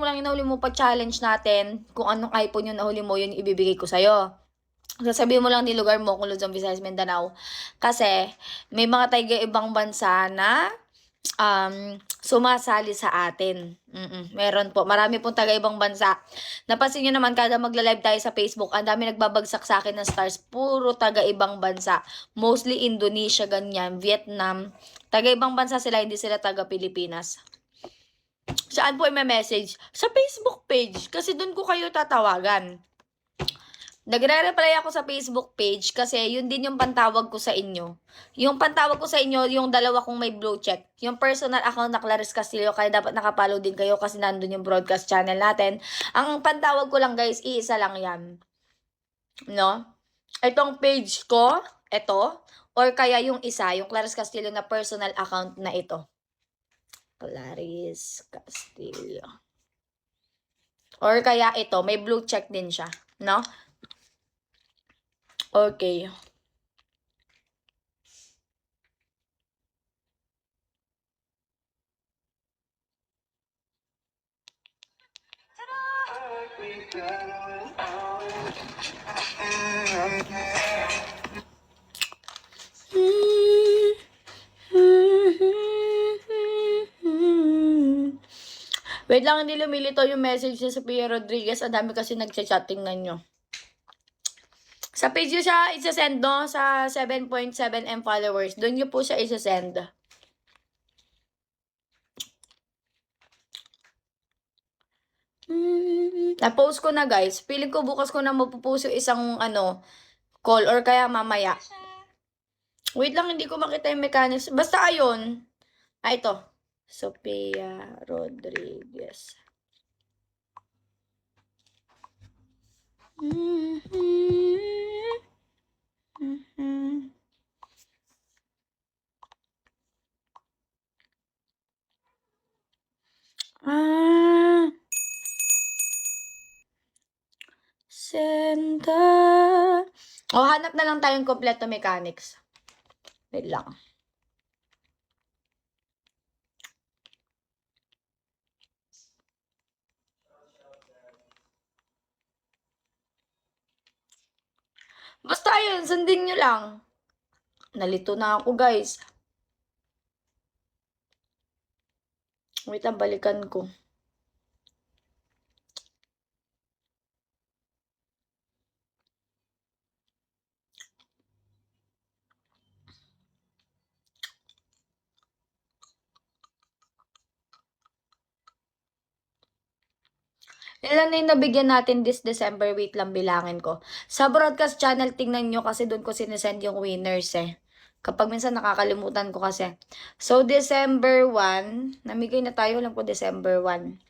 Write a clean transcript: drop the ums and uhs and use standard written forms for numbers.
lang yung nahuli mo pa-challenge natin. Kung anong iPhone yung nahuli mo, yun ibibigay ko sa'yo. Sasabihin mo lang ni lugar mo kung Luzon, Visayas, Mindanao. Kasi may mga taga-ibang bansa na sumasali sa atin. Meron po. Marami pong taga-ibang bansa. Napansin nyo naman, kada magla-live tayo sa Facebook, ang dami nagbabagsak sa akin ng stars. Puro taga-ibang bansa. Mostly Indonesia, ganyan, Vietnam. Taga-ibang bansa sila, hindi sila taga-Pilipinas. Saan po i-message? Sa Facebook page. Kasi doon ko kayo tatawagan. Nagre-reply ako sa Facebook page kasi yun din yung pantawag ko sa inyo. Yung pantawag ko sa inyo, yung dalawa kong may blue check. Yung personal account na Clarice Castillo, kaya dapat nakapollow din kayo kasi nandun yung broadcast channel natin. Ang pantawag ko lang guys, iisa lang yan. No? Itong page ko, ito, or kaya yung isa, yung Clarice Castillo na personal account na ito. Clarice Castillo. Or kaya ito, may blue check din siya. No? Okay. Wait lang, hindi lumilito yung message niya sa Pia Rodriguez. Ang dami kasi nagchat-chat, tingnan nyo. Sa page nyo siya isa-send, no? Sa 7.7M followers. Doon nyo po siya isa-send. Na-post ko na, guys. Feeling ko bukas ko na mapupost yung isang, call or kaya mamaya. Wait lang, hindi ko makita yung mechanics. Basta ayun. Ito. Sophia Rodriguez. Senda. Hanap na lang tayong kompleto mechanics. Wait lang. Basta yun, sundin nyo lang. Nalito na ako, guys. Wait lang, balikan ko. Ilan na yung nabigyan natin this December? Wait lang, bilangin ko. Sa broadcast channel, tingnan nyo kasi doon ko sinesend yung winners eh. Kapag minsan nakakalimutan ko kasi. So, December 1, namigay na tayo lang po December 1.